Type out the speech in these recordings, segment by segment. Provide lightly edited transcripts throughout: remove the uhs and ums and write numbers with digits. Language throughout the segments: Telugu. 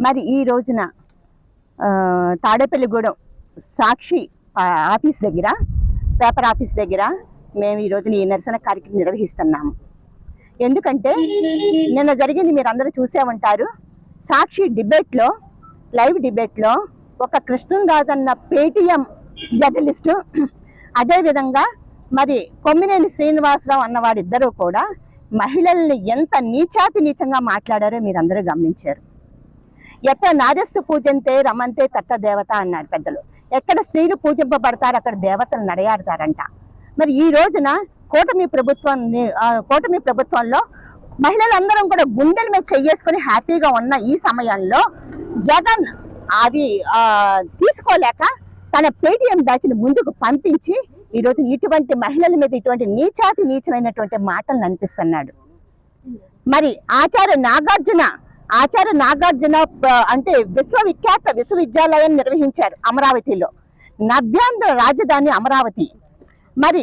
మరి ఈ రోజున తాడేపల్లిగూడెం సాక్షి ఆఫీస్ దగ్గర, పేపర్ ఆఫీస్ దగ్గర మేము ఈ రోజున ఈ నిరసన కార్యక్రమం నిర్వహిస్తున్నాము. ఎందుకంటే నిన్న జరిగింది మీరు అందరూ చూసే ఉంటారు. సాక్షి డిబేట్లో, లైవ్ డిబేట్లో ఒక కృష్ణరాజు అన్న పేటీఎం జర్నలిస్టు, అదేవిధంగా మరి కొమ్మినేని శ్రీనివాసరావు అన్నవాడిద్దరూ కూడా మహిళల్ని ఎంత నీచంగా మాట్లాడారో మీరందరూ గమనించారు. ఎక్కడ నార్యస్తు పూజంతే రమంతే తత్త దేవత అన్నారు పెద్దలు. ఎక్కడ స్త్రీలు పూజింపబడతారు అక్కడ దేవతలు నడయాడతారంట. మరి ఈ రోజున కూటమి ప్రభుత్వంలో మహిళలందరం కూడా గుండెల మీద చెయ్యేసుకొని హ్యాపీగా ఉన్న ఈ సమయంలో జగన్ అది తీసుకోలేక తన పేటీఎం బ్యాచ్ని ముందుకు పంపించి ఈ రోజు ఇటువంటి మహిళల మీద ఇటువంటి నీచమైనటువంటి మాటలను అనిపిస్తున్నాడు. మరి ఆచార్య నాగార్జున అంటే విశ్వవిఖ్యాత విశ్వవిద్యాలయాన్ని నిర్వహించారు అమరావతిలో. నవ్యాంధ్ర రాజధాని అమరావతి. మరి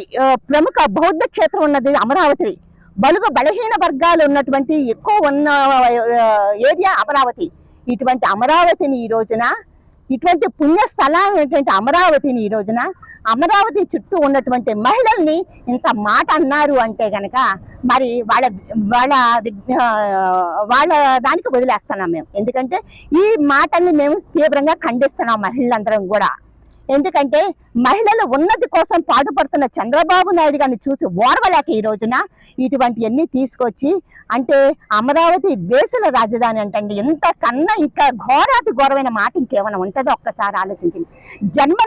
ప్రముఖ బౌద్ధ క్షేత్రం ఉన్నది అమరావతి. బలుగు బలహీన వర్గాలు ఉన్నటువంటి ఎక్కువ ఉన్న ఏరియా అమరావతి. ఇటువంటి అమరావతిని ఈ రోజున, ఇటువంటి పుణ్యస్థలమైనటువంటి అమరావతిని ఈ రోజున, అమరావతి చుట్టూ ఉన్నటువంటి మహిళల్ని ఇంత మాట అన్నారు అంటే గనక మరి వాళ్ళ దానికి వదిలేస్తున్నాం మేము. ఎందుకంటే ఈ మాటల్ని మేము తీవ్రంగా ఖండిస్తున్నాం మహిళలందరం కూడా. ఎందుకంటే మహిళల ఉన్నతి కోసం పాటుపడుతున్న చంద్రబాబు నాయుడు గారిని చూసి ఓర్వలేక ఈ రోజున ఇటువంటివన్నీ తీసుకొచ్చి, అంటే అమరావతి దేశల రాజధాని అంటండి. ఇంతకన్నా ఇంకా ఘోరమైన మాట ఇంకేమైనా ఉంటుందో ఒక్కసారి ఆలోచించండి. జన్మ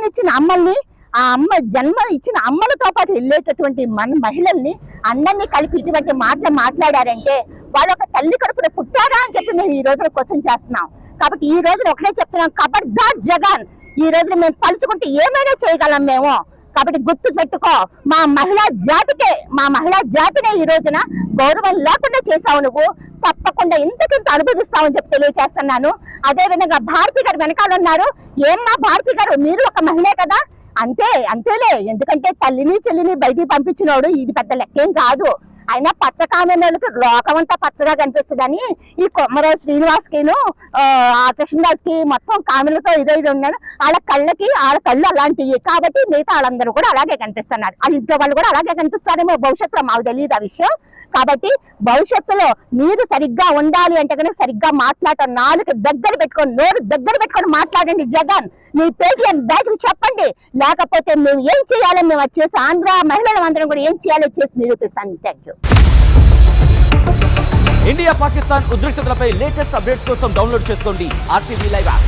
ఇచ్చిన అమ్మలతో పాటు వెళ్ళేటటువంటి మహిళల్ని అందరినీ కలిపి ఇటువంటి మాటలు మాట్లాడారంటే వాళ్ళు ఒక తల్లి కడుపున పుట్టారా అని చెప్పి మేము ఈ రోజున క్వశ్చన్ చేస్తున్నాం. కాబట్టి ఈ రోజున ఒకటే చెప్తున్నాం, ఖబర్దార్ జగన్, ఈ రోజున మేము తలుచుకుంటే ఏమైనా చేయగలం మేము. కాబట్టి గుర్తు పెట్టుకో, మా మహిళా జాతినే ఈ రోజున గౌరవం లేకుండా చేసావు నువ్వు. తప్పకుండా ఇంతకింత అనుభవిస్తావని చెప్పి తెలియజేస్తున్నాను. అదేవిధంగా భారతి గారు వెనకాల ఉన్నారు. ఏమ్మా భారతి గారు, మీరు ఒక మహిళే కదా. అంతేలే, ఎందుకంటే తల్లిని చెల్లిని బయటికి పంపించినోడు ఇది పెద్ద లెక్కేం కాదు. అయినా పచ్చ కామెన్లకు లోకమంతా పచ్చగా కనిపిస్తుందని ఈ కొమ్మరాజు శ్రీనివాస్కిను ఆ కృష్ణరాజుకి మొత్తం కామెన్లతో ఇదే ఉన్నాను. వాళ్ళ కళ్ళు అలాంటివి కాబట్టి మిగతా వాళ్ళందరూ కూడా అలాగే కనిపిస్తున్నారు. వాళ్ళ ఇంట్లో వాళ్ళు కూడా అలాగే కనిపిస్తారేమో భవిష్యత్తులో, మాకు తెలియదు ఆ విషయం. కాబట్టి భవిష్యత్తులో మీరు సరిగ్గా ఉండాలి అంటే కనుక సరిగ్గా మాట్లాడటం, నాలుగు దగ్గర పెట్టుకొని, నోరు దగ్గర పెట్టుకొని మాట్లాడండి. జగన్ మీ పేటీఎం బ్యాచ్కి చెప్పండి, లేకపోతే మేము ఏం చేయాలో మేము వచ్చేసి ఆంధ్ర మహిళలందరం కూడా ఏం చేయాలో చేసి నిరూపిస్తాను. Thank you. ఇండియా పాకిస్తాన్ ఉద్రిక్తతలపై లేటెస్ట్ అప్డేట్స్ కోసం డౌన్లోడ్ చేసుకోండి RTV లైవ్ యాప్.